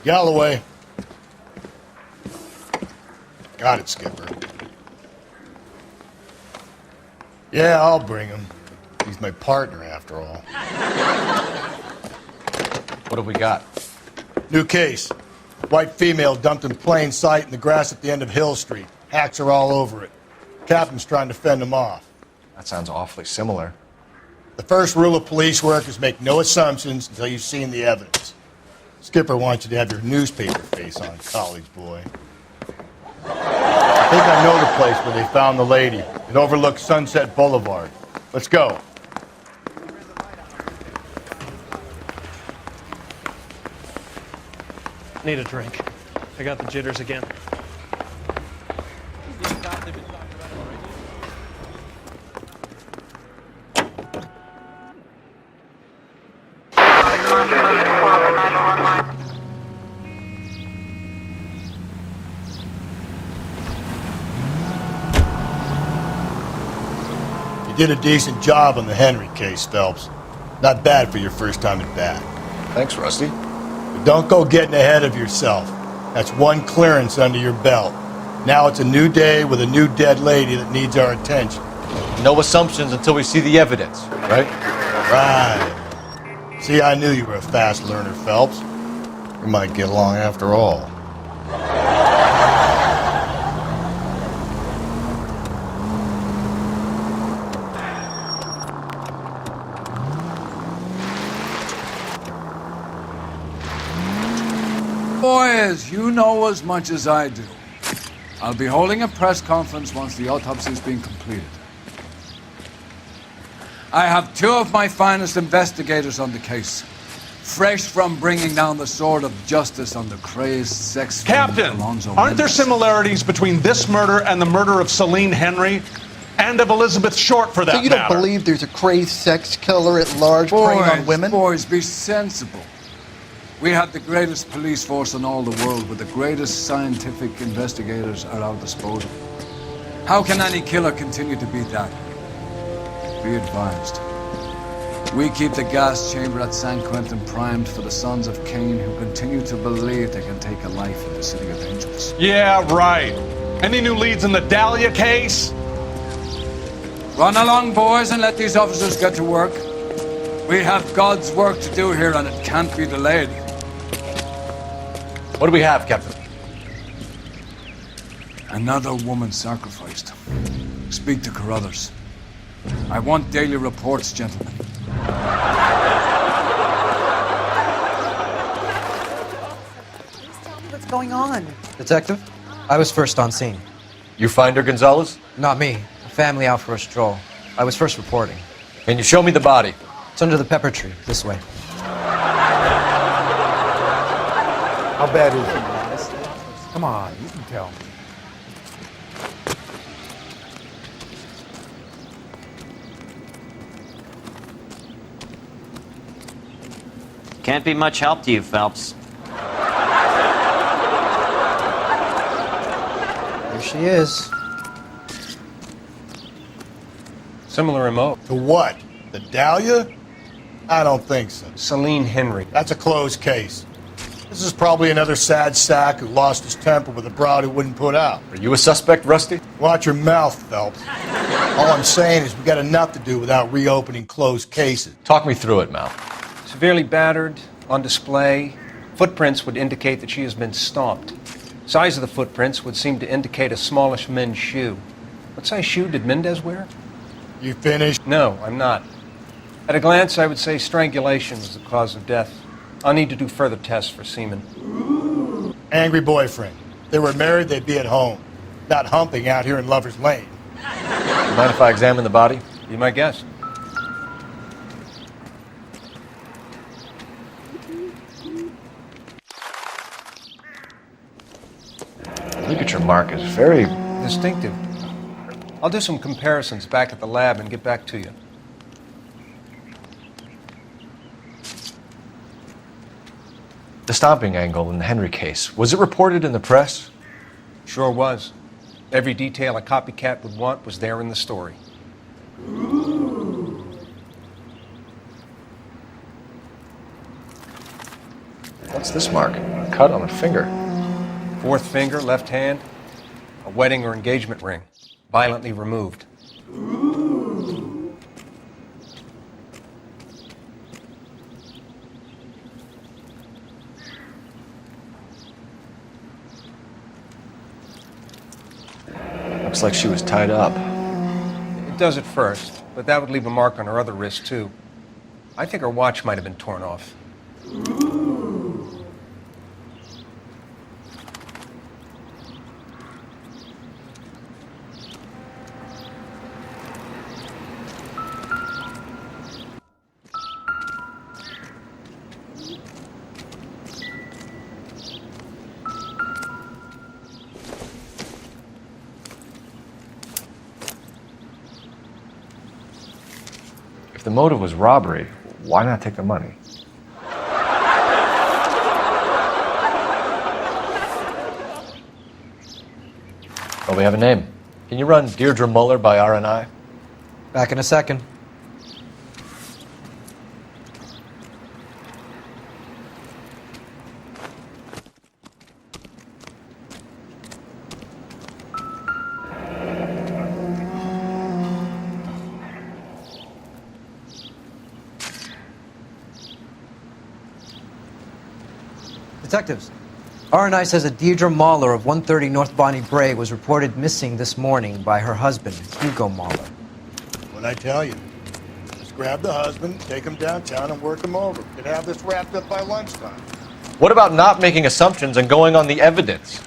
Galloway. Got it, Skipper. Yeah, I'll bring him. He's my partner, after all. What have we got? New case. White female dumped in plain sight in the grass at the end of Hill Street. Hacks are all over it. Captain's trying to fend them off. That sounds awfully similar. The first rule of police work is make no assumptions until you've seen the evidence. Skipper wants you to have your newspaper face on, college boy. I think I know the place where they found the lady. It overlooks Sunset Boulevard. Let's go. Need a drink. I got the jitters again. You did a decent job on the Henry case, Phelps. Not bad for your first time at bat. Thanks, Rusty. But don't go getting ahead of yourself. That's one clearance under your belt. Now it's a new day with a new dead lady that needs our attention. No assumptions until we see the evidence, right? Right. See, I knew you were a fast learner, Phelps. We might get along after all. Boys, you know as much as I do. I'll be holding a press conference once the autopsy's been completed. I have two of my finest investigators on the case, fresh from bringing down the sword of justice on the crazed sex Captain, aren't there similarities between this murder and the murder of Celine Henry and of Elizabeth Short, for that matter? So you don't believe there's a crazed sex killer at large preying on women? Boys, be sensible. We have the greatest police force in all the world, with the greatest scientific investigators at our disposal. How can any killer continue to be that? Be advised. We keep the gas chamber at San Quentin primed for the sons of Cain who continue to believe they can take a life in the City of Angels. Yeah, right. Any new leads in the Dahlia case? Run along, boys, and let these officers get to work. We have God's work to do here, and it can't be delayed. What do we have, Captain? Another woman sacrificed. Speak to Carruthers. I want daily reports, gentlemen. Please tell me what's going on. Detective, I was first on scene. You find her, Gonzalez? Not me. A family out for a stroll. I was first reporting. Can you show me the body? It's under the pepper tree, this way. How bad is it? Come on, you can tell me. Can't be much help to you, Phelps. There she is. Similar remote. To what? The Dahlia? I don't think so. Celine Henry. That's a closed case. This is probably another sad sack who lost his temper with a broad who wouldn't put out. Are you a suspect, Rusty? Watch your mouth, Phelps. All I'm saying is we got enough to do without reopening closed cases. Talk me through it, Mal. Severely battered, on display. Footprints would indicate that she has been stomped. Size of the footprints would seem to indicate a smallish men's shoe. What size shoe did Mendez wear? You finished? No, I'm not. At a glance, I would say strangulation was the cause of death. I'll need to do further tests for semen. Angry boyfriend. If they were married, they'd be at home. Not humping out here in Lover's Lane. Mind if I examine the body? Be my guest. Ligature mark is very distinctive. I'll do some comparisons back at the lab and get back to you. The stomping angle in the Henry case, was it reported in the press? Sure was. Every detail a copycat would want was there in the story. What's this mark? A cut on a finger. Fourth finger, left hand. A wedding or engagement ring. Violently removed. Looks like she was tied up. It does at first, but that would leave a mark on her other wrist, too. I think her watch might have been torn off. If the motive was robbery, why not take the money? Well, we have a name. Can you run Deirdre Muller by RNI? Back in a second. Detectives, R&I says that Deirdre Mahler of 130 North Bonnie Bray was reported missing this morning by her husband, Hugo Mahler. What'd I tell you? Just grab the husband, take him downtown, and work him over. Could have this wrapped up by lunchtime. What about not making assumptions and going on the evidence?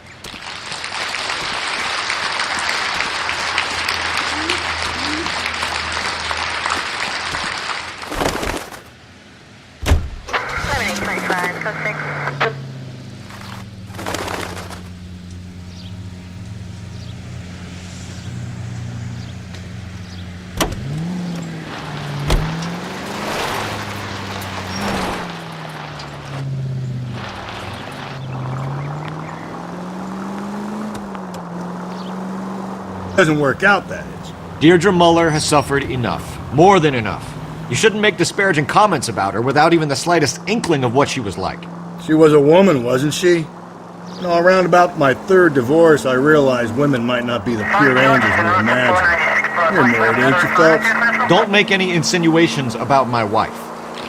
Doesn't work out, that is. Deirdre Muller has suffered enough. More than enough. You shouldn't make disparaging comments about her without even the slightest inkling of what she was like. She was a woman, wasn't she? You know, around about my third divorce, I realized women might not be the pure angels we imagine. You're married, ain't you, Phelps? Don't make any insinuations about my wife.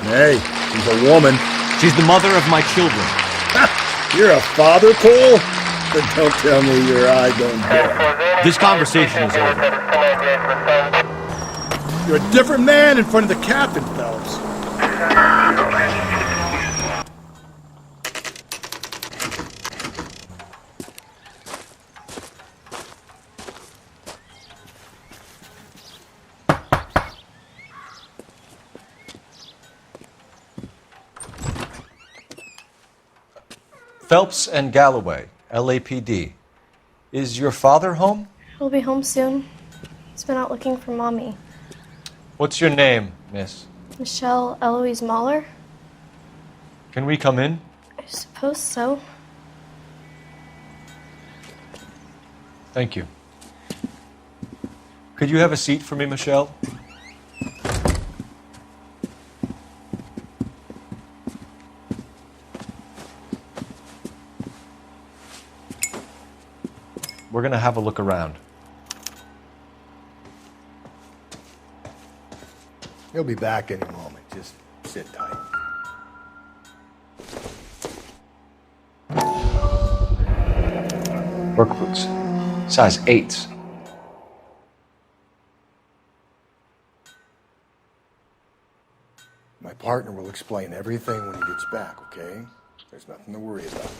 Hey, she's a woman. She's the mother of my children. You're a father, Cole? But don't tell me your eye don't beg. This conversation is over. You're a different man in front of the captain, Phelps. Phelps and Galloway, LAPD. Is your father home? He'll be home soon. He's been out looking for Mommy. What's your name, miss? Michelle Eloise Mahler? Can we come in? I suppose so. Thank you. Could you have a seat for me, Michelle? We're going to have a look around. He'll be back any moment. Just sit tight. Work boots. Size 8s. My partner will explain everything when he gets back, okay? There's nothing to worry about.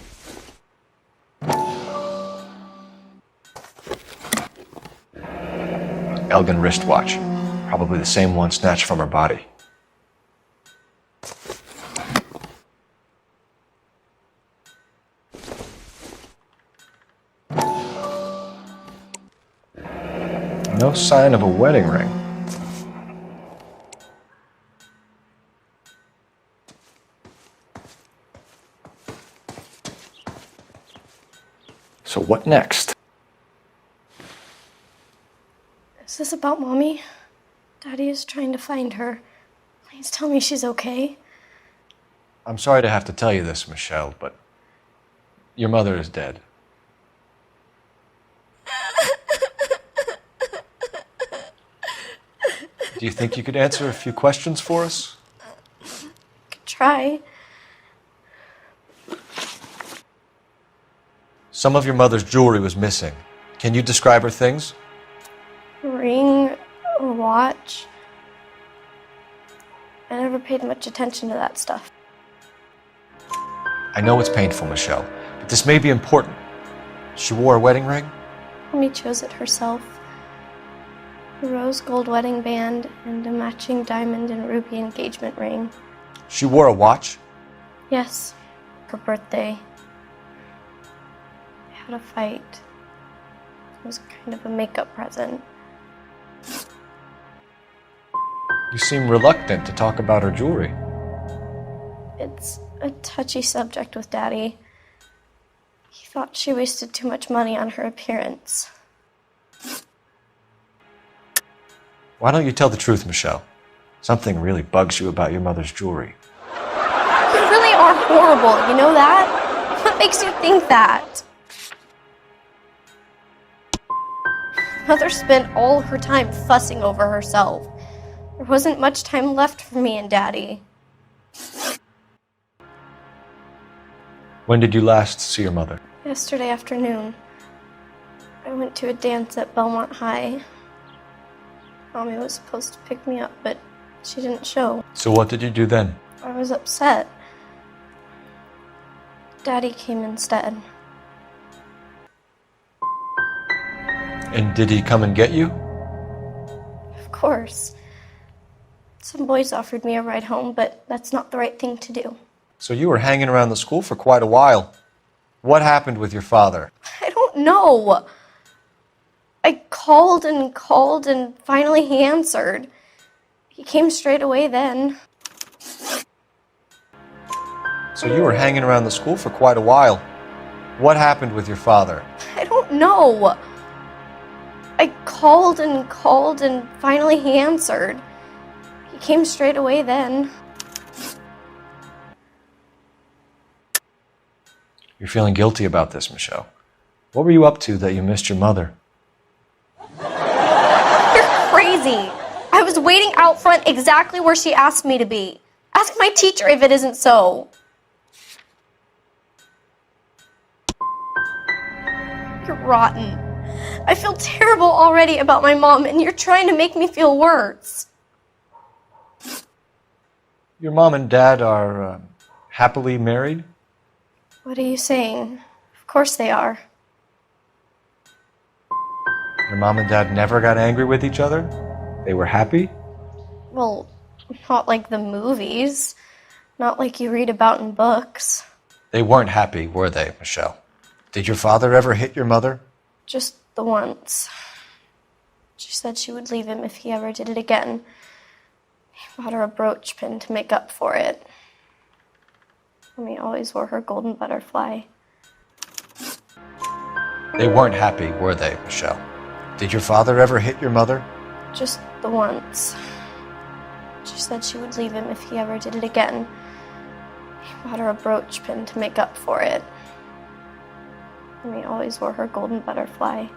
Elgin wristwatch. Probably the same one snatched from her body. No sign of a wedding ring. So what next? Is this about Mommy? Daddy is trying to find her. Please tell me she's okay. I'm sorry to have to tell you this, Michelle, but your mother is dead. Do you think you could answer a few questions for us? Could try. Some of your mother's jewelry was missing. Can you describe her things? A ring, a watch. I never paid much attention to that stuff. I know it's painful, Michelle, but this may be important. She wore a wedding ring? Mommy chose it herself. A rose gold wedding band and a matching diamond and ruby engagement ring. She wore a watch? Yes, her birthday. I had a fight. It was kind of a makeup present. You seem reluctant to talk about her jewelry. It's a touchy subject with Daddy. He thought she wasted too much money on her appearance. Why don't you tell the truth, Michelle? Something really bugs you about your mother's jewelry. You really are horrible, you know that? What makes you think that? Mother spent all her time fussing over herself. There wasn't much time left for me and Daddy. When did you last see your mother? Yesterday afternoon, I went to a dance at Belmont High. Mommy was supposed to pick me up, but she didn't show. So what did you do then? I was upset. Daddy came instead. And did he come and get you? Of course. Some boys offered me a ride home, but that's not the right thing to do. So you were hanging around the school for quite a while. What happened with your father? I don't know. I called and finally he answered. He came straight away then. So you were hanging around the school for quite a while. What happened with your father? I don't know. I called and finally he answered. He came straight away then. You're feeling guilty about this, Michelle. What were you up to that you missed your mother? You're crazy. I was waiting out front exactly where she asked me to be. Ask my teacher if it isn't so. You're rotten. I feel terrible already about my mom, and you're trying to make me feel worse. Your mom and dad are happily married? What are you saying? Of course they are. Your mom and dad never got angry with each other? They were happy? Well, not like the movies. Not like you read about in books. They weren't happy, were they, Michelle? Did your father ever hit your mother? Just the once. She said she would leave him if he ever did it again. He bought her a brooch pin to make up for it. Mommy always wore her golden butterfly. They weren't happy, were they, Michelle? Did your father ever hit your mother? Just the once. She said she would leave him if he ever did it again. He bought her a brooch pin to make up for it. Mommy always wore her golden butterfly.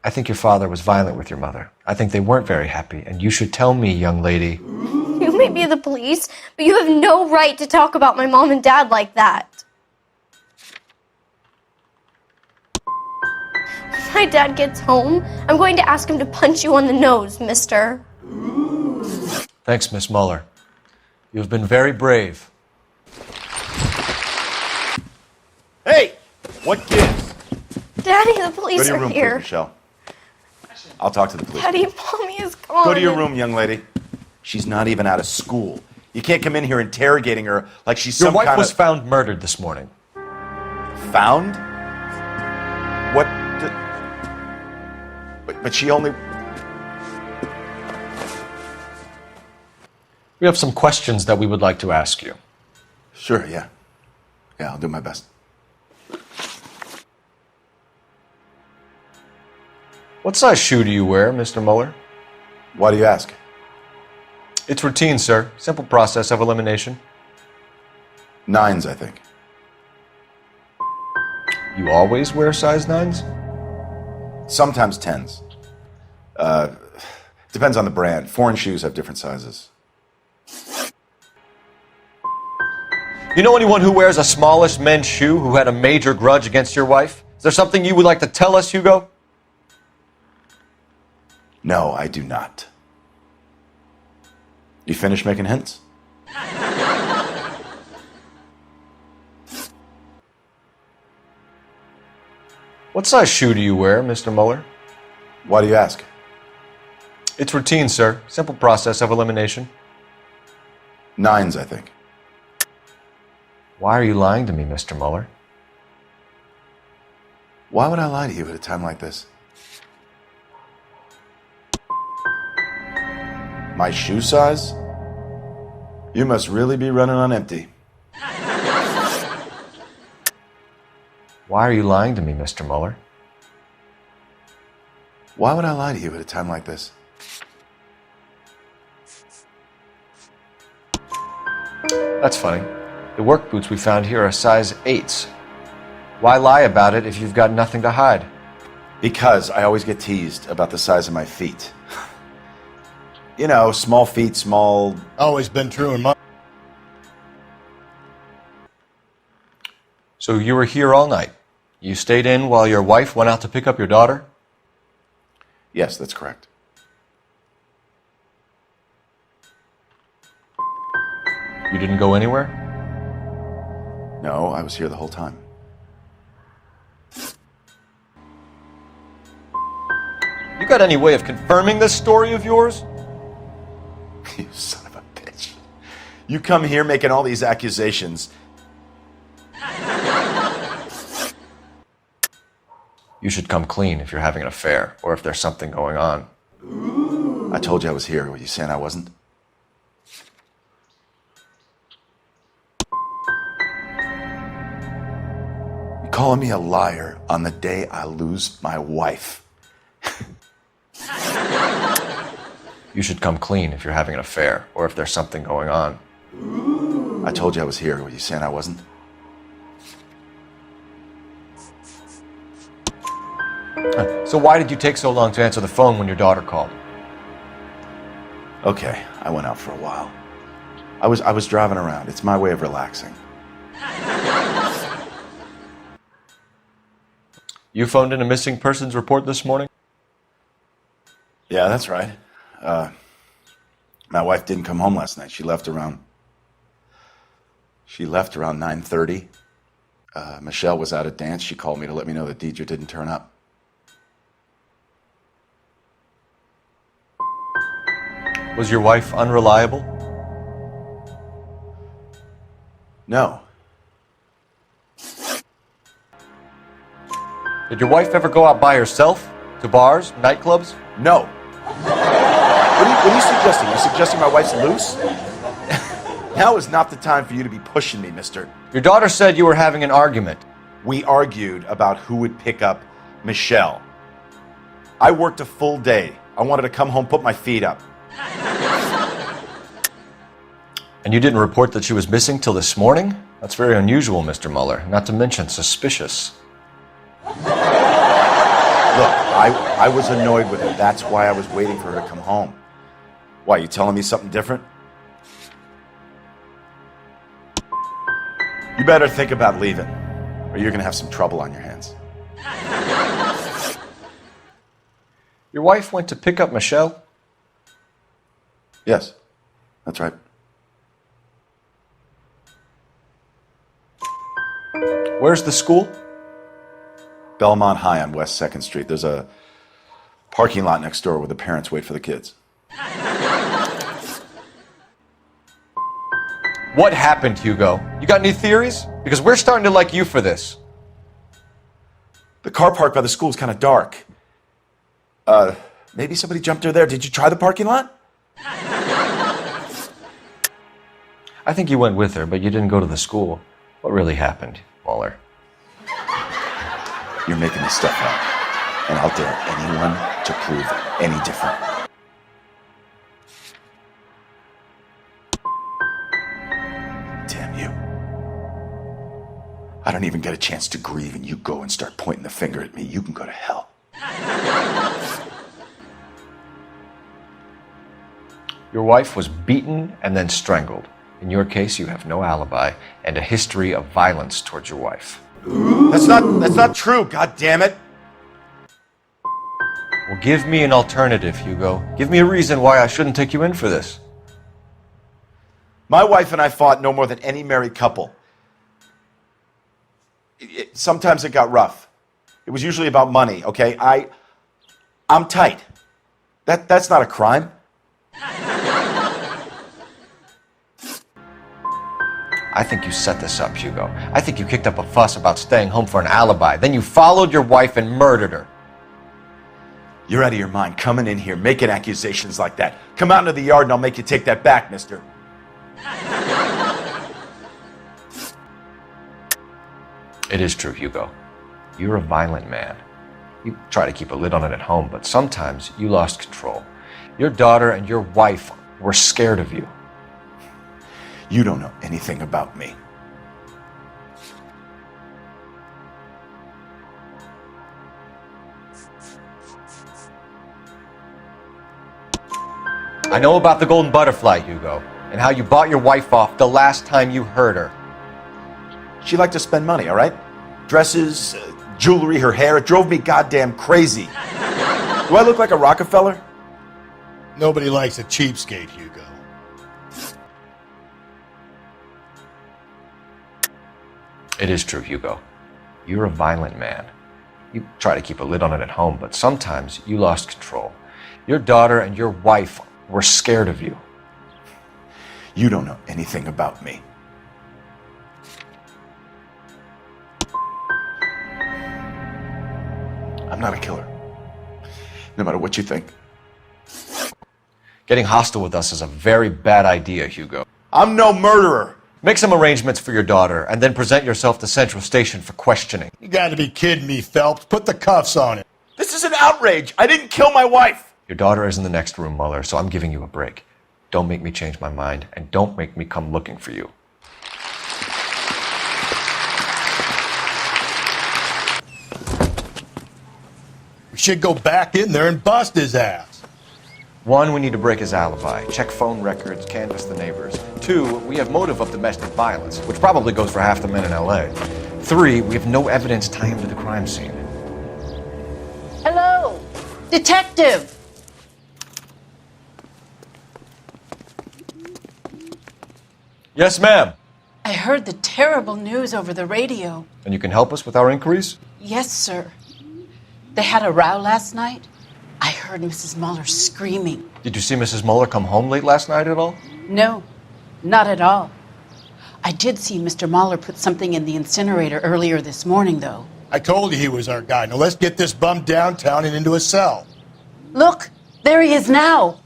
I think your father was violent with your mother. I think they weren't very happy, and you should tell me, young lady. You may be the police, but you have no right to talk about my mom and dad like that. When my dad gets home, I'm going to ask him to punch you on the nose, mister. Thanks, Miss Muller. You have been very brave. Hey! What gives? Daddy, the police Go to your are room, here. please, Michelle. I'll talk to the police. Daddy, Mommy is gone. Go to your room, young lady. She's not even out of school. You can't come in here interrogating her like she's Your some wife kind was of... found murdered this morning. Found? What? But she only... We have some questions that we would like to ask you. Sure, yeah. Yeah, I'll do my best. What size shoe do you wear, Mr. Muller? Why do you ask? It's routine, sir. Simple process of elimination. 9s, I think. You always wear size 9s? Sometimes 10s. Depends on the brand. Foreign shoes have different sizes. You know anyone who wears a smallish men's shoe who had a major grudge against your wife? Is there something you would like to tell us, Hugo? No, I do not. You finished making hints? What size shoe do you wear, Mr. Mueller? Why do you ask? It's routine, sir. Simple process of elimination. 9s, I think. Why are you lying to me, Mr. Mueller? Why would I lie to you at a time like this? My shoe size? You must really be running on empty. Why are you lying to me, Mr. Mueller? Why would I lie to you at a time like this? That's funny. The work boots we found here are size 8s. Why lie about it if you've got nothing to hide? Because I always get teased about the size of my feet. You know, small feet, small... Always been true in my... So you were here all night. You stayed in while your wife went out to pick up your daughter? Yes, that's correct. You didn't go anywhere? No, I was here the whole time. You got any way of confirming this story of yours? You son of a bitch. You come here making all these accusations. You should come clean if you're having an affair, or if there's something going on. I told you I was here. Were you saying I wasn't? You calling me a liar on the day I lose my wife? You should come clean if you're having an affair, or if there's something going on. I told you I was here. Were you saying I wasn't? So why did you take so long to answer the phone when your daughter called? Okay, I went out for a while. I was driving around. It's my way of relaxing. You phoned in a missing persons report this morning? Yeah, that's right. My wife didn't come home last night. She left around 9:30. Michelle was out at dance. She called me to let me know that Deidre didn't turn up. Was your wife unreliable? No. Did your wife ever go out by herself? To bars, nightclubs? No. What are you suggesting? You suggesting my wife's loose? Now is not the time for you to be pushing me, mister. Your daughter said you were having an argument. We argued about who would pick up Michelle. I worked a full day. I wanted to come home, put my feet up. And you didn't report that she was missing till this morning? That's very unusual, Mr. Mueller, not to mention suspicious. Look, I was annoyed with her. That's why I was waiting for her to come home. Why, you telling me something different? You better think about leaving, or you're going to have some trouble on your hands. Your wife went to pick up Michelle? Yes, that's right. Where's the school? Belmont High on West 2nd Street. There's a parking lot next door where the parents wait for the kids. What happened, Hugo? You got any theories? Because we're starting to like you for this. The car park by the school is kind of dark. Maybe somebody jumped her there. Did you try the parking lot? I think you went with her, but you didn't go to the school. What really happened, Mueller? You're making this stuff up, and I'll dare anyone to prove any different. I don't even get a chance to grieve, and you go and start pointing the finger at me. You can go to hell. Your wife was beaten and then strangled. In your case, you have no alibi and a history of violence towards your wife. That's not true, God damn it. Well, give me an alternative, Hugo. Give me a reason why I shouldn't take you in for this. My wife and I fought no more than any married couple. Sometimes it got rough. It was usually about money, okay? I'm tight. That's not a crime. I think you set this up, Hugo. I think you kicked up a fuss about staying home for an alibi. Then you followed your wife and murdered her. You're out of your mind coming in here making accusations like that. Come out into the yard and I'll make you take that back, mister. It is true, Hugo. You're a violent man. You try to keep a lid on it at home, but sometimes you lost control. Your daughter and your wife were scared of you. You don't know anything about me. I know about the golden butterfly, Hugo, and how you bought your wife off the last time you hurt her. She liked to spend money, all right? Dresses, jewelry, her hair. It drove me goddamn crazy. Do I look like a Rockefeller? Nobody likes a cheapskate, Hugo. It is true, Hugo. You're a violent man. You try to keep a lid on it at home, but sometimes you lost control. Your daughter and your wife were scared of you. You don't know anything about me. I'm not a killer. No matter what you think. Getting hostile with us is a very bad idea, Hugo. I'm no murderer. Make some arrangements for your daughter, and then present yourself to Central Station for questioning. You gotta be kidding me, Phelps. Put the cuffs on him. This is an outrage. I didn't kill my wife. Your daughter is in the next room, Mueller, so I'm giving you a break. Don't make me change my mind, and don't make me come looking for you. We should go back in there and bust his ass. 1, we need to break his alibi, check phone records, canvass the neighbors. 2, we have motive of domestic violence, which probably goes for half the men in L.A. 3, we have no evidence tying him to the crime scene. Hello, detective. Yes, ma'am. I heard the terrible news over the radio. And you can help us with our inquiries? Yes, sir. They had a row last night. I heard Mrs. Mueller screaming. Did you see Mrs. Mueller come home late last night at all? No, not at all. I did see Mr. Mueller put something in the incinerator earlier this morning, though. I told you he was our guy. Now let's get this bum downtown and into a cell. Look, there he is now.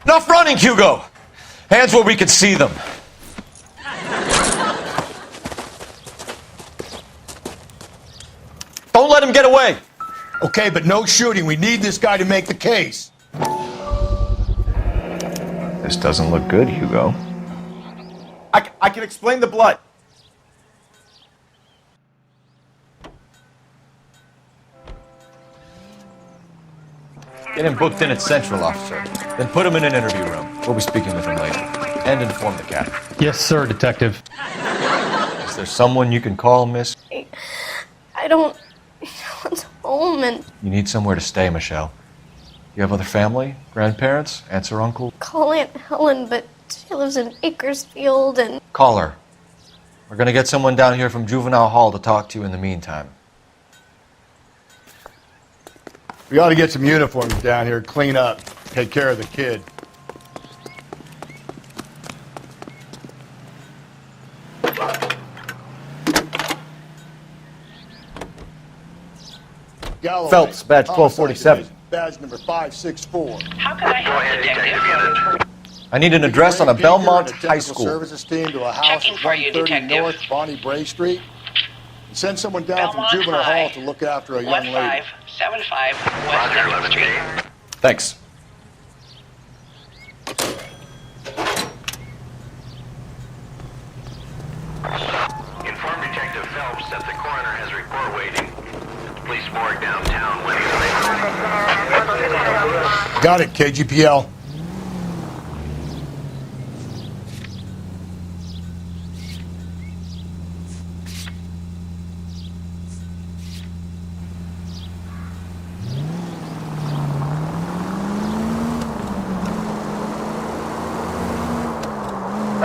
Enough running, Hugo! Hands where we can see them. let him get away! Okay, but no shooting. We need this guy to make the case. This doesn't look good, Hugo. I can explain the blood. Get him booked in at Central, officer. Then put him in an interview room. We'll be speaking with him later. And inform the captain. Yes, sir, Detective. Is there someone you can call, miss? I don't want home, and You need somewhere to stay, Michelle. You have other family? Grandparents? Aunts or uncle? call Aunt Helen, but she lives in Bakersfield, and Call her. We're gonna get someone down here from Juvenile Hall to talk to you in the meantime. We ought to get some uniforms down here, clean up, take care of the kid. Galloway, Phelps, badge 1247. Badge number 564. How can I help, Detective? I need an address on a Get here Belmont and a High technical School. services team to a house Checking at for you, 130 Detective. North Bonnie Bray Street. And send someone down Belmont from Juvenile High. Hall to look after a young lady. 1575 West 11th Street. Thanks. Inform Detective Phelps that the coroner has a report waiting. Police morgue downtown. Got it, KGPL.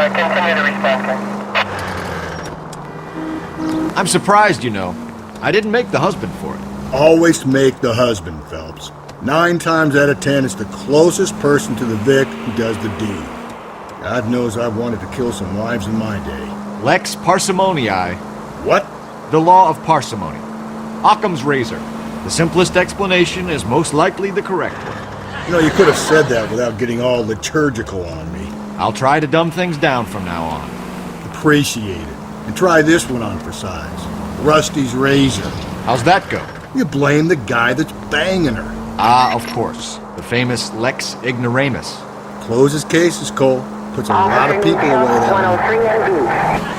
Continue to respond. I'm surprised, you know. I didn't make the husband for it. Always make the husband, Phelps. 9 times out of 10, it's the closest person to the Vic who does the deed. God knows I've wanted to kill some wives in my day. Lex parsimoniae. What? The law of parsimony. Occam's razor. The simplest explanation is most likely the correct one. You know, you could have said that without getting all liturgical on me. I'll try to dumb things down from now on. Appreciate it. And try this one on for size. Rusty's razor. How's that go? You blame the guy that's banging her. Ah, of course. The famous Lex ignoramus. Closes cases, Cole. Puts a lot of people away that way.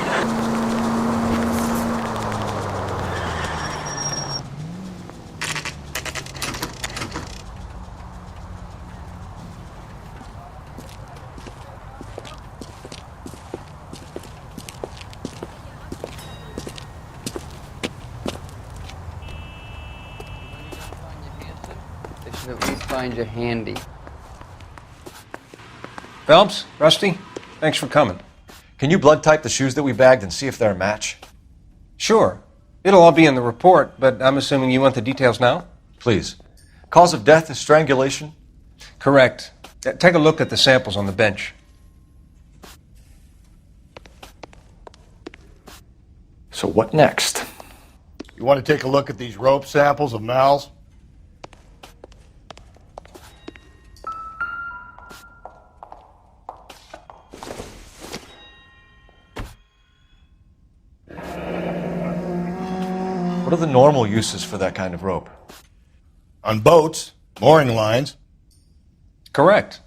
They should at least find you handy. Phelps, Rusty, thanks for coming. Can you blood type the shoes that we bagged and see if they're a match? Sure. It'll all be in the report, but I'm assuming you want the details now? Please. Cause of death is strangulation? Correct. Take a look at the samples on the bench. So what next? You want to take a look at these rope samples of Mal's? What are the normal uses for that kind of rope? On boats, mooring lines. Correct.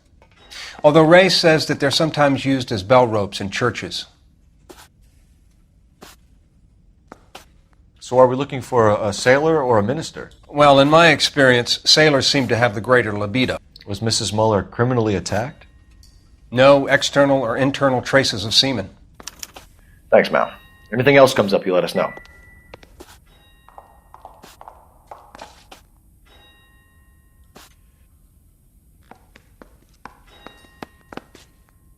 Although Ray says that they're sometimes used as bell ropes in churches. So are we looking for a sailor or a minister? Well, in my experience, sailors seem to have the greater libido. Was Mrs. Muller criminally attacked? No external or internal traces of semen. Thanks, Mal. Anything else comes up, you let us know.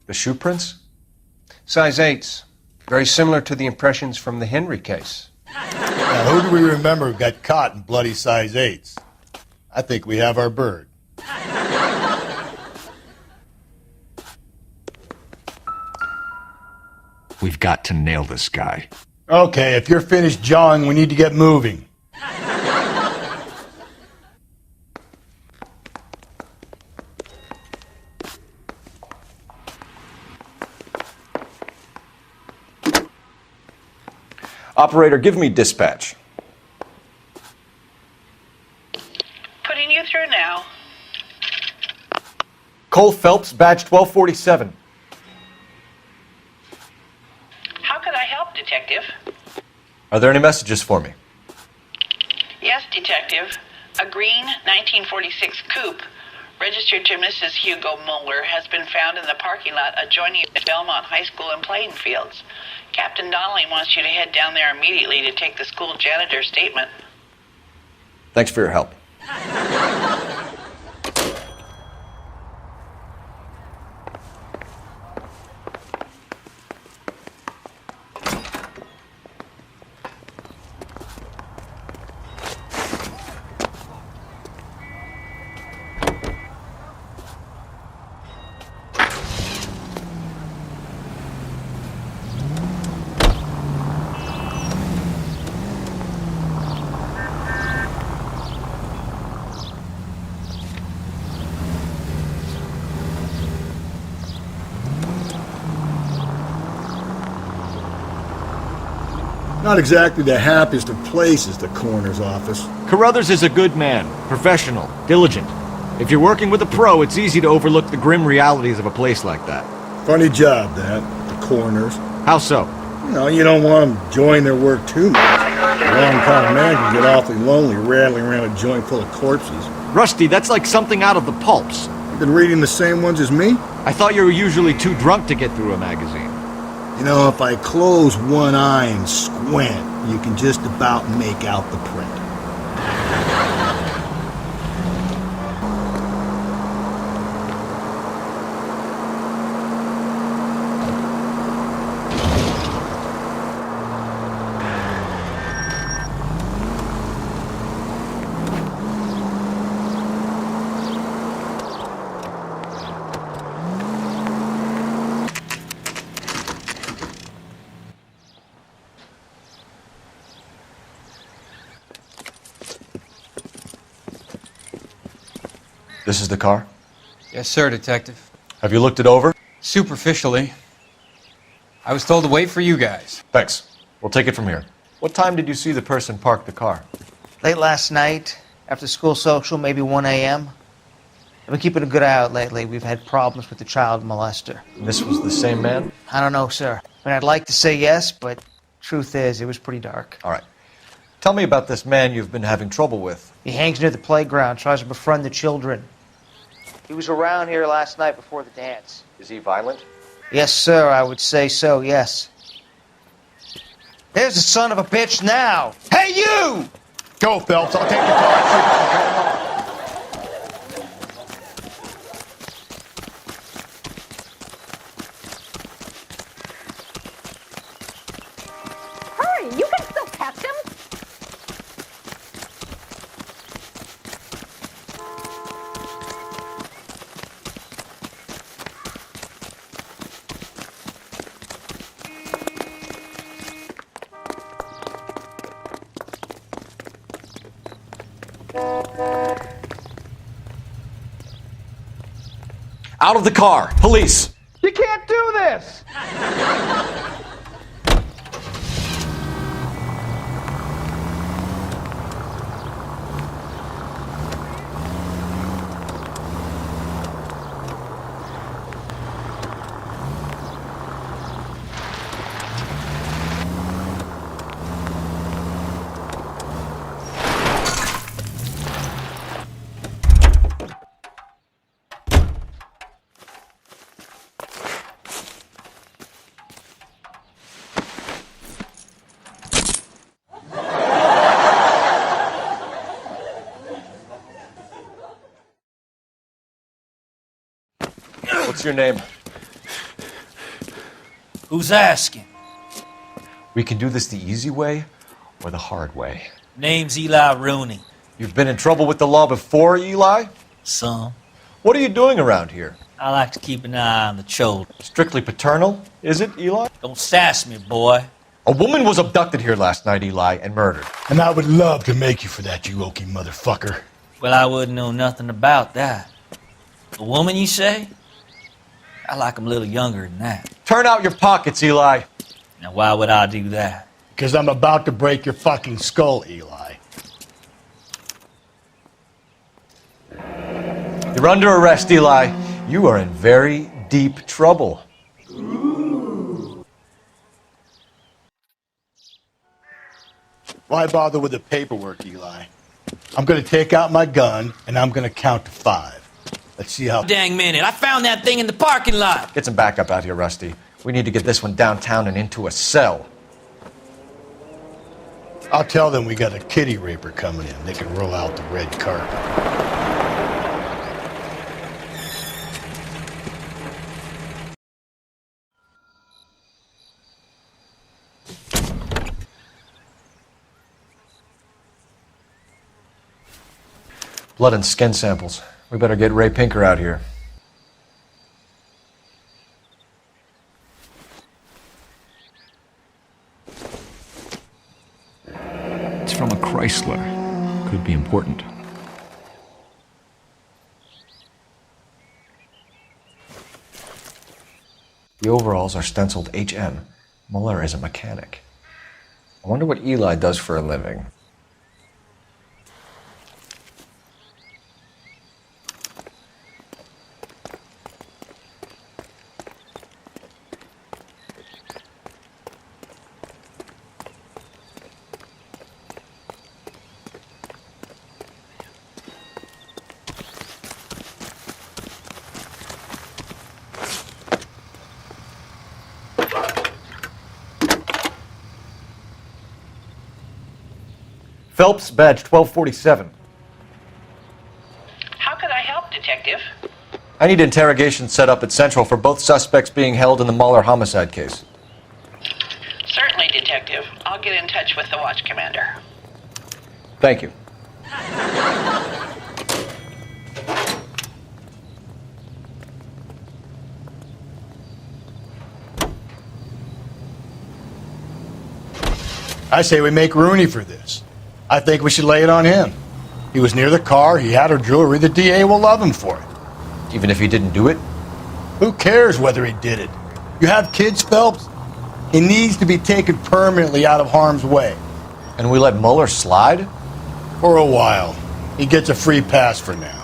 The shoe prints? Size 8s. Very similar to the impressions from the Henry case. Now, who do we remember who got caught in bloody size 8s? I think we have our bird. We've got to nail this guy. Okay, if you're finished jawing, we need to get moving. Operator, give me dispatch. Cole Phelps, badge 1247. How can I help, Detective? Are there any messages for me? Yes, Detective. A green 1946 coupe, registered to Mrs. Hugo Mueller, has been found in the parking lot adjoining Belmont High School in Plainfields. Captain Donnelly wants you to head down there immediately to take the school janitor's statement. Thanks for your help. Not exactly the happiest of places, the coroner's office. Carruthers is a good man, professional, diligent. If you're working with a pro, it's easy to overlook the grim realities of a place like that. Funny job, that, the coroner's. How so? You don't want them enjoying their work too much. The wrong kind of man can get awfully lonely rattling around a joint full of corpses. Rusty, that's like something out of the pulps. You've been reading the same ones as me? I thought you were usually too drunk to get through a magazine. If I close one eye and squint, you can just about make out the print. This is the car? Yes, sir, Detective. Have you looked it over? Superficially. I was told to wait for you guys. Thanks. We'll take it from here. What time did you see the person park the car? Late last night, after school social, maybe 1 a.m. I've been keeping a good eye out lately. We've had problems with the child molester. And this was the same man? I don't know, sir. I'd like to say yes, but truth is, it was pretty dark. All right. Tell me about this man you've been having trouble with. He hangs near the playground, tries to befriend the children. He was around here last night before the dance. Is he violent? Yes, sir, I would say so, yes. There's the son of a bitch now! Hey, you! Go, Phelps. I'll take the car. Hurry! You can still catch him! Out of the car! Police! You can't do this! What's your name? Who's asking? We can do this the easy way or the hard way. Name's Eli Rooney. You've been in trouble with the law before, Eli? Some. What are you doing around here? I like to keep an eye on the children. Strictly paternal, is it, Eli? Don't sass me, boy. A woman was abducted here last night, Eli, and murdered. And I would love to make you for that, you oaky motherfucker. Well, I wouldn't know nothing about that. A woman, you say? I like 'em a little younger than that. Turn out your pockets, Eli. Now, why would I do that? Because I'm about to break your fucking skull, Eli. You're under arrest, Eli. You are in very deep trouble. Why bother with the paperwork, Eli? I'm gonna take out my gun, and I'm gonna count to 5. Let's see how... Dang minute, I found that thing in the parking lot. Get some backup out here, Rusty. We need to get this one downtown and into a cell. I'll tell them we got a kitty raper coming in. They can roll out the red carpet. Blood and skin samples. We better get Ray Pinker out here. It's from a Chrysler. Could be important. The overalls are stenciled HM. Mueller is a mechanic. I wonder what Eli does for a living. Phelps, badge 1247. How could I help, Detective? I need interrogation set up at Central for both suspects being held in the Mueller homicide case. Certainly, Detective. I'll get in touch with the watch commander. Thank you. I say we make Rooney for this. I think we should lay it on him. He was near the car, he had her jewelry, the DA will love him for it. Even if he didn't do it? Who cares whether he did it? You have kids, Phelps? He needs to be taken permanently out of harm's way. And we let Mueller slide? For a while. He gets a free pass for now.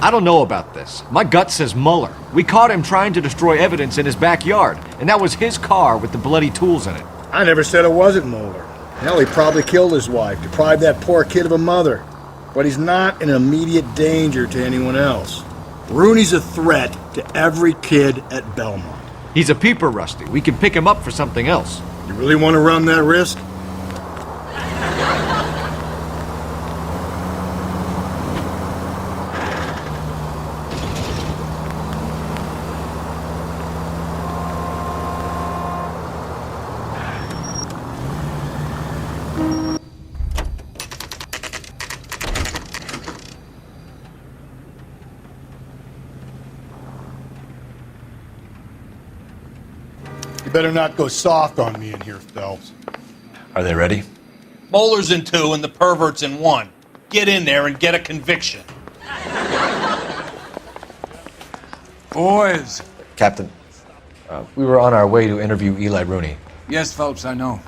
I don't know about this. My gut says Mueller. We caught him trying to destroy evidence in his backyard, and that was his car with the bloody tools in it. I never said it wasn't Mueller. Hell, he probably killed his wife, deprived that poor kid of a mother. But he's not an immediate danger to anyone else. Rooney's a threat to every kid at Belmont. He's a peeper, Rusty. We can pick him up for something else. You really want to run that risk? You better not go soft on me in here, Phelps. Are they ready? Moeller's in 2 and the pervert's in 1. Get in there and get a conviction. Boys. Captain, we were on our way to interview Eli Rooney. Yes, Phelps, I know.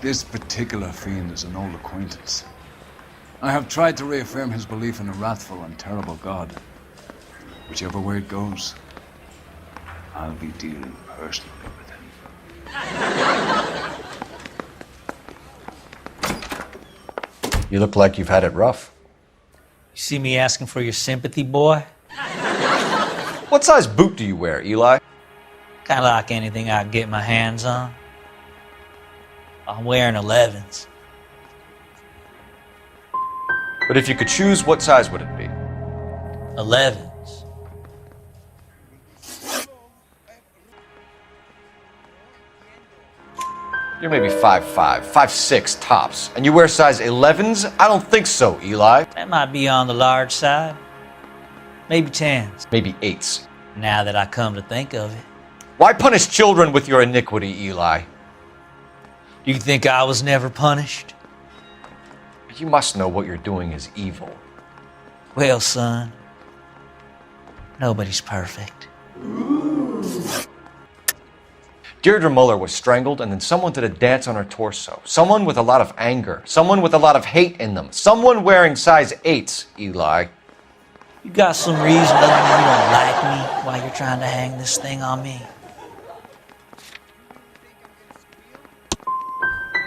This particular fiend is an old acquaintance. I have tried to reaffirm his belief in a wrathful and terrible God. Whichever way it goes, I'll be dealing personally with him. You look like you've had it rough. You see me asking for your sympathy, boy? What size boot do you wear, Eli? Kind of like anything I can get my hands on. I'm wearing 11s. But if you could choose, what size would it be? 11s. You're maybe 5'5", 5'6", tops. And you wear size 11s? I don't think so, Eli. That might be on the large side. Maybe 10s. Maybe 8s. Now that I come to think of it. Why punish children with your iniquity, Eli? Do you think I was never punished? You must know what you're doing is evil. Well, son, nobody's perfect. Deirdre Mueller was strangled, and then someone did a dance on her torso. Someone with a lot of anger. Someone with a lot of hate in them. Someone wearing size 8s, Eli. You got some reason other than you don't like me while you're trying to hang this thing on me?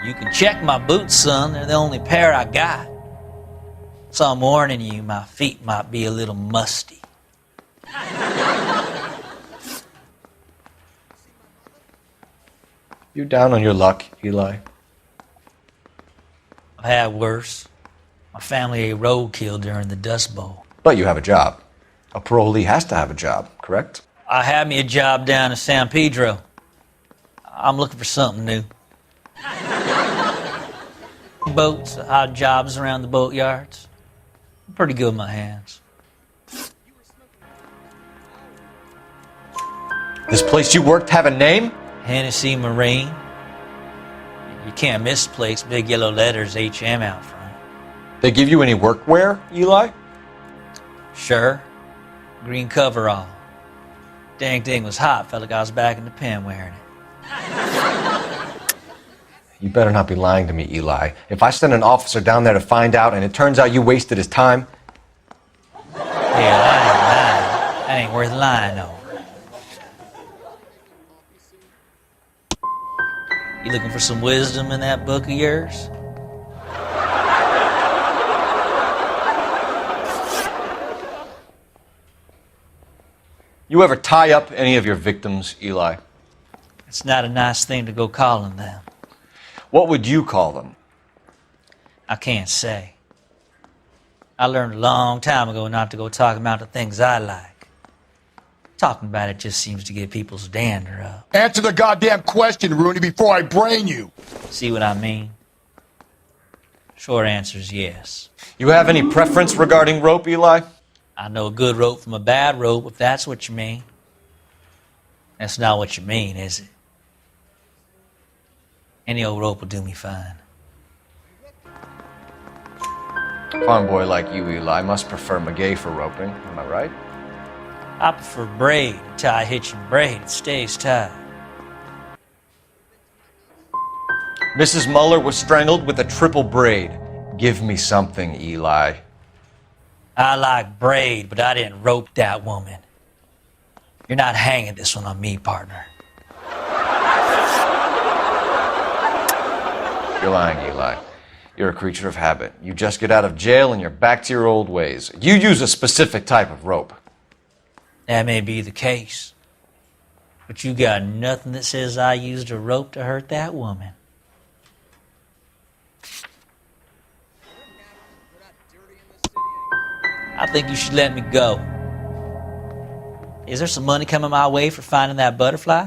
You can check my boots, son. They're the only pair I got. So I'm warning you, my feet might be a little musty. You down on your luck, Eli? I've had worse. My family ate roadkill during the Dust Bowl. But you have a job. A parolee has to have a job, correct? I had me a job down in San Pedro. I'm looking for something new. Boats, odd jobs around the boatyards. I'm pretty good with my hands. This place you worked have a name? Hennessy Marine. You can't miss the place. Big yellow letters, HM out front. They give you any workwear, Eli? Sure. Green coverall. Dang thing was hot. Felt like I was back in the pen wearing it. You better not be lying to me, Eli. If I send an officer down there to find out and it turns out you wasted his time... Hell, I ain't lying. That ain't worth lying over. You looking for some wisdom in that book of yours? You ever tie up any of your victims, Eli? It's not a nice thing to go calling them. What would you call them? I can't say. I learned a long time ago not to go talking about the things I like. Talking about it just seems to get people's dander up. Answer the goddamn question, Rooney, before I brain you. See what I mean? Short answer is yes. You have any preference regarding rope, Eli? I know a good rope from a bad rope, if that's what you mean. That's not what you mean, is it? Any old rope will do me fine. A farm boy like you, Eli, must prefer Magay for roping. Am I right? I prefer braid. Tie, hitch, and braid. It stays tied. Mrs. Muller was strangled with a triple braid. Give me something, Eli. I like braid, but I didn't rope that woman. You're not hanging this one on me, partner. You're lying, Eli. You're a creature of habit. You just get out of jail and you're back to your old ways. You use a specific type of rope. That may be the case. But you got nothing that says I used a rope to hurt that woman. I think you should let me go. Is there some money coming my way for finding that butterfly?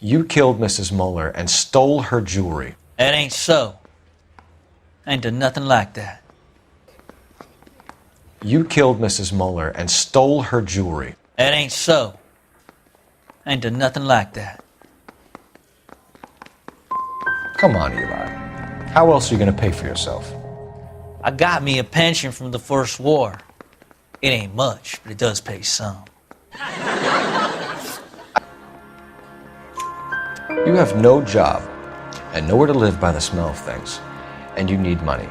You killed Mrs. Muller and stole her jewelry. That ain't so. I ain't done nothing like that. You killed Mrs. Muller and stole her jewelry. That ain't so. I ain't done nothing like that. Come on, Eli. How else are you going to pay for yourself? I got me a pension from the First War. It ain't much, but it does pay some. You have no job and nowhere to live by the smell of things, and you need money.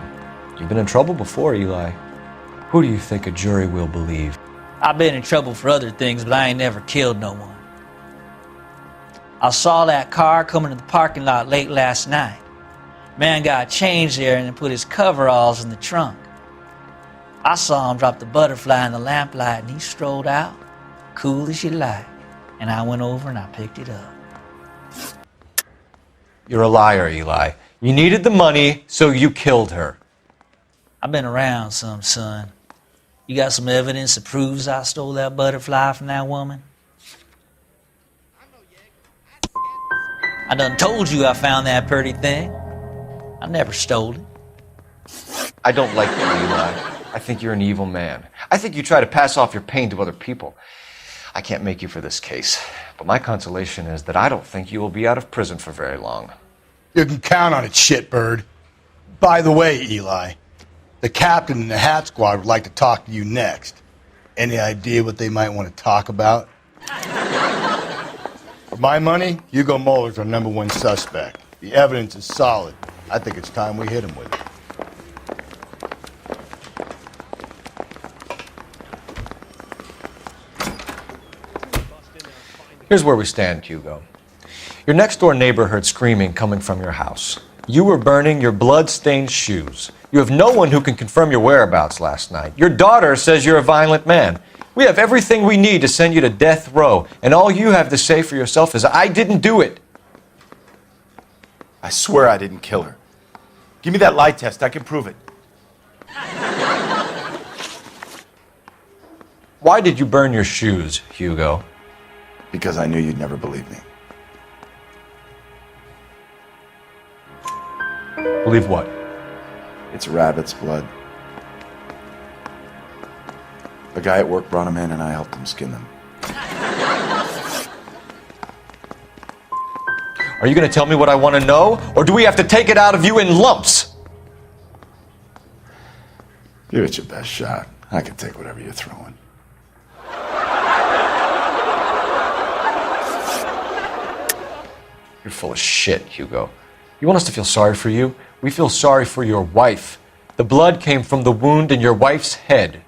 You've been in trouble before, Eli. Who do you think a jury will believe? I've been in trouble for other things, but I ain't never killed no one. I saw that car coming to the parking lot late last night. Man got changed there and then put his coveralls in the trunk. I saw him drop the butterfly in the lamplight and he strolled out, cool as you like. And I went over and I picked it up. You're a liar, Eli. You needed the money, so you killed her. I've been around some, son. You got some evidence that proves I stole that butterfly from that woman? I done told you I found that pretty thing. I never stole it. I don't like you, Eli. I think you're an evil man. I think you try to pass off your pain to other people. I can't make you for this case, but my consolation is that I don't think you will be out of prison for very long. You can count on it, shitbird. By the way, Eli, the captain and the Hat Squad would like to talk to you next. Any idea what they might want to talk about? For my money, Hugo Muller's our #1 suspect. The evidence is solid. I think it's time we hit him with it. Here's where we stand, Hugo. Your next-door neighbor heard screaming coming from your house. You were burning your blood-stained shoes. You have no one who can confirm your whereabouts last night. Your daughter says you're a violent man. We have everything we need to send you to death row, and all you have to say for yourself is, I didn't do it. I swear I didn't kill her. Give me that lie test. I can prove it. Why did you burn your shoes, Hugo? Because I knew you'd never believe me. Believe what? It's rabbit's blood. A guy at work brought them in and I helped him skin them. Are you going to tell me what I want to know, or do we have to take it out of you in lumps? Give it your best shot. I can take whatever you're throwing. You're full of shit, Hugo. You want us to feel sorry for you? We feel sorry for your wife. The blood came from the wound in your wife's head.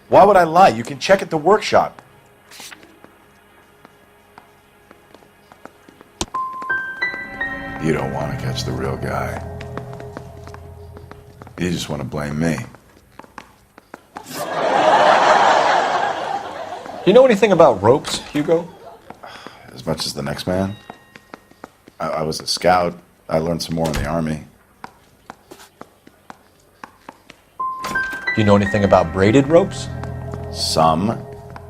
Why would I lie? You can check at the workshop. You don't want to catch the real guy. You just want to blame me. Do you know anything about ropes, Hugo? As much as the next man. I was a scout. I learned some more in the Army. Do you know anything about braided ropes? Some.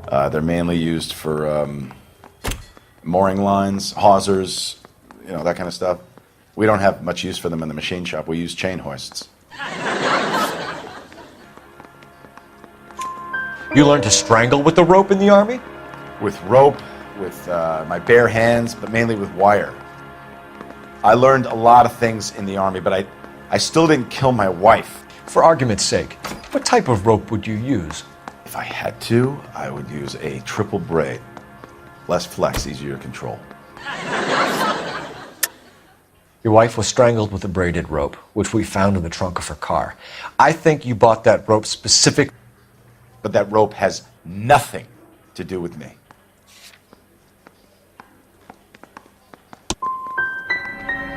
They're mainly used for mooring lines, hawsers, you know, that kind of stuff. We don't have much use for them in the machine shop. We use chain hoists. You learned to strangle with the rope in the Army? With rope, with my bare hands, but mainly with wire. I learned a lot of things in the Army, but I still didn't kill my wife. For argument's sake, what type of rope would you use? If I had to, I would use a triple braid. Less flex, easier to control. Your wife was strangled with a braided rope, which we found in the trunk of her car. I think you bought that rope specific... But that rope has nothing to do with me.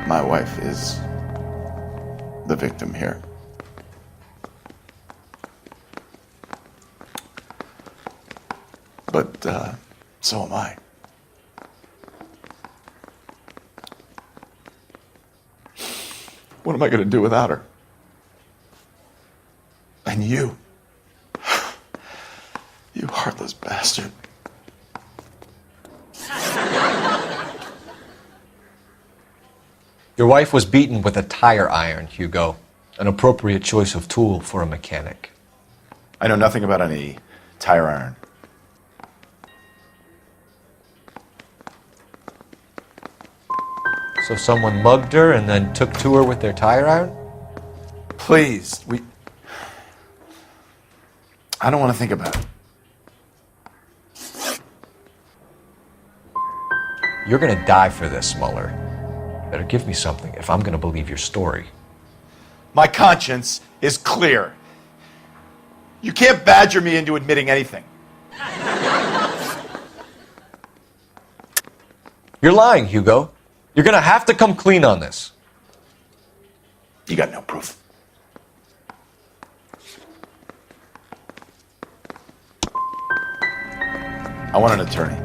My wife is the victim here. But so am I. What am I going to do without her? And you. You heartless bastard. Your wife was beaten with a tire iron, Hugo. An appropriate choice of tool for a mechanic. I know nothing about any tire iron. So someone mugged her and then took to her with their tire iron? Please, I don't want to think about it. You're gonna die for this, Mueller. Better give me something if I'm gonna believe your story. My conscience is clear. You can't badger me into admitting anything. You're lying, Hugo. You're gonna have to come clean on this. You got no proof. I want an attorney.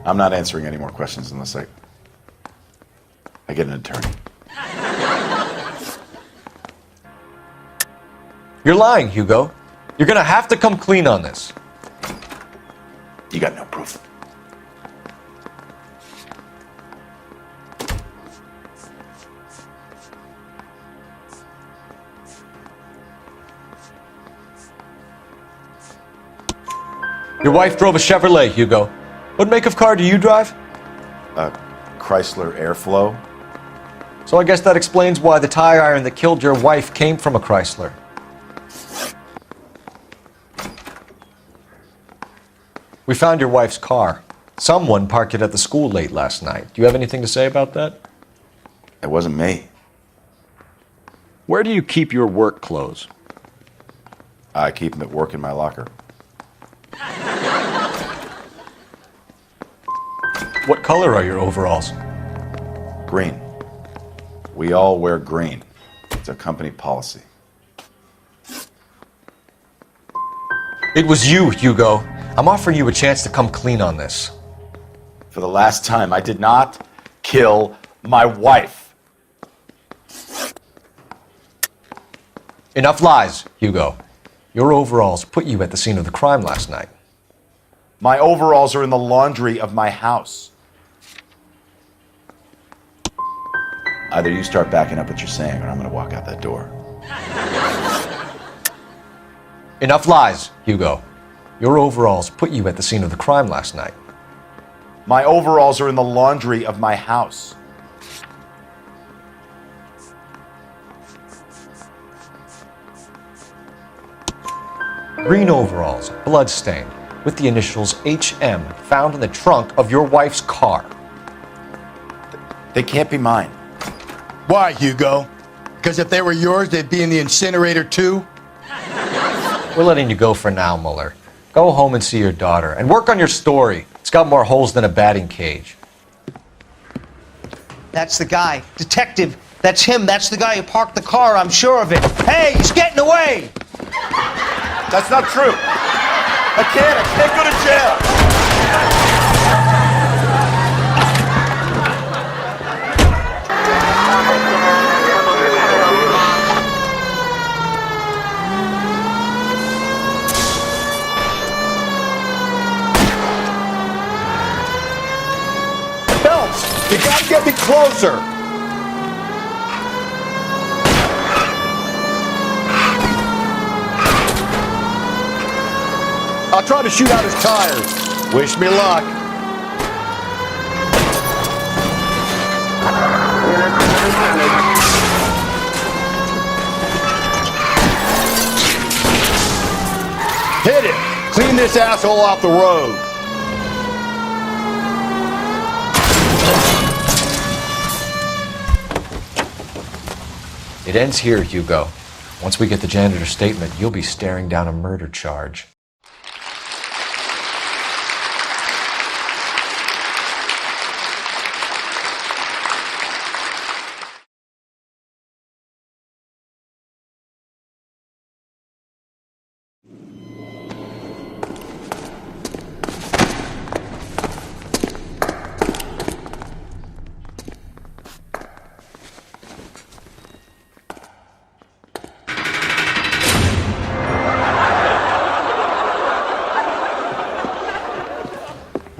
I'm not answering any more questions unless I get an attorney. You're lying, Hugo. You're gonna have to come clean on this. You got no proof. Your wife drove a Chevrolet, Hugo. What make of car do you drive? A Chrysler Airflow. So I guess that explains why the tire iron that killed your wife came from a Chrysler. We found your wife's car. Someone parked it at the school late last night. Do you have anything to say about that? It wasn't me. Where do you keep your work clothes? I keep them at work in my locker. What color are your overalls? Green. We all wear green. It's a company policy. It was you, Hugo. I'm offering you a chance to come clean on this. For the last time, I did not kill my wife. Enough lies, Hugo. Your overalls put you at the scene of the crime last night. My overalls are in the laundry of my house. Either you start backing up what you're saying, or I'm going to walk out that door. Enough lies, Hugo. Your overalls put you at the scene of the crime last night. My overalls are in the laundry of my house. Green overalls, bloodstained, with the initials HM found in the trunk of your wife's car. They can't be mine. Why, Hugo? Because if they were yours, they'd be in the incinerator too? We're letting you go for now, Mueller. Go home and see your daughter, and work on your story. It's got more holes than a batting cage. That's the guy. Detective, that's him. That's the guy who parked the car, I'm sure of it. Hey, he's getting away! That's not true. I can't go to jail. You gotta get me closer. I'll try to shoot out his tires. Wish me luck. Hit it. Clean this asshole off the road. It ends here, Hugo. Once we get the janitor's statement, you'll be staring down a murder charge.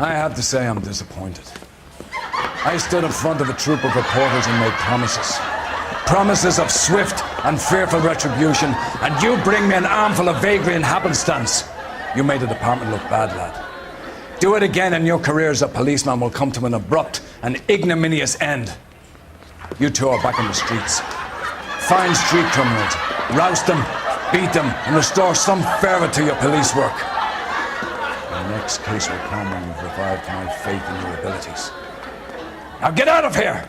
I have to say I'm disappointed. I stood in front of a troop of reporters and made promises. Promises of swift and fearful retribution, and you bring me an armful of vagary and happenstance. You made the department look bad, lad. Do it again and your career as a policeman will come to an abrupt and ignominious end. You two are back in the streets. Find street criminals, roust them, beat them, and restore some fervor to your police work. The next case will come when you've revived my faith in your abilities. Now get out of here!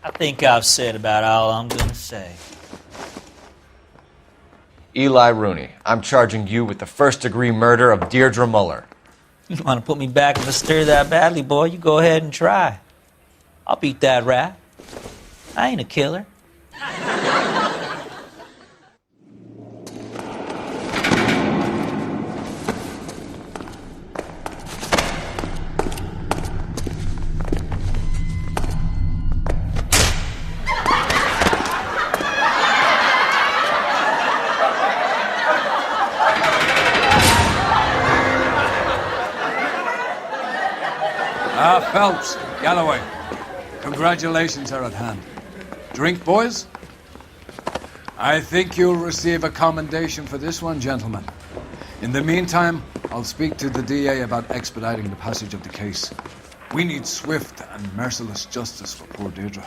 I think I've said about all I'm gonna say. Eli Rooney, I'm charging you with the first-degree murder of Deirdre Muller. You want to put me back in the stir that badly, boy? You go ahead and try. I'll beat that rap. I ain't a killer. Phelps, Galloway, congratulations are at hand. Drink, boys? I think you'll receive a commendation for this one, gentlemen. In the meantime, I'll speak to the DA about expediting the passage of the case. We need swift and merciless justice for poor Deirdre.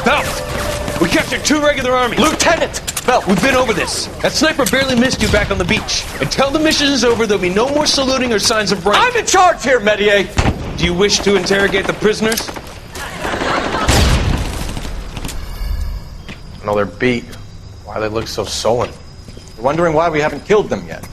Phelps! We captured 2 regular army. Lieutenant! Phelps, we've been over this. That sniper barely missed you back on the beach. Until the mission is over, there'll be no more saluting or signs of rank. I'm in charge here, Medier! Do you wish to interrogate the prisoners? No, they're beat. Why they look so sullen? They're wondering why we haven't killed them yet.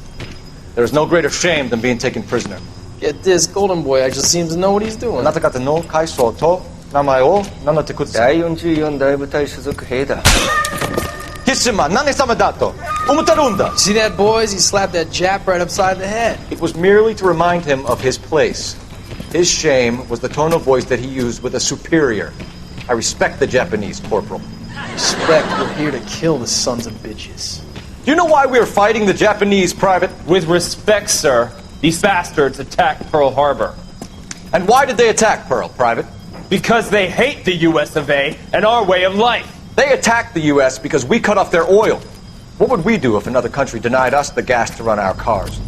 There is no greater shame than being taken prisoner. Get this, Golden Boy actually seems to know what he's doing. あなた方の階層と名前を名乗ってください。第44大部隊所属兵だ。キスマ何様だと思ってるんだ。 See that, boys? He slapped that Jap right upside the head. It was merely to remind him of his place. His shame was the tone of voice that he used with a superior. I respect the Japanese, Corporal. Respect, we're here to kill the sons of bitches. Do you know why we are fighting the Japanese, Private? With respect, sir, these bastards attacked Pearl Harbor. And why did they attack Pearl, Private? Because they hate the US of A and our way of life. They attacked the U.S. because we cut off their oil. What would we do if another country denied us the gas to run our cars?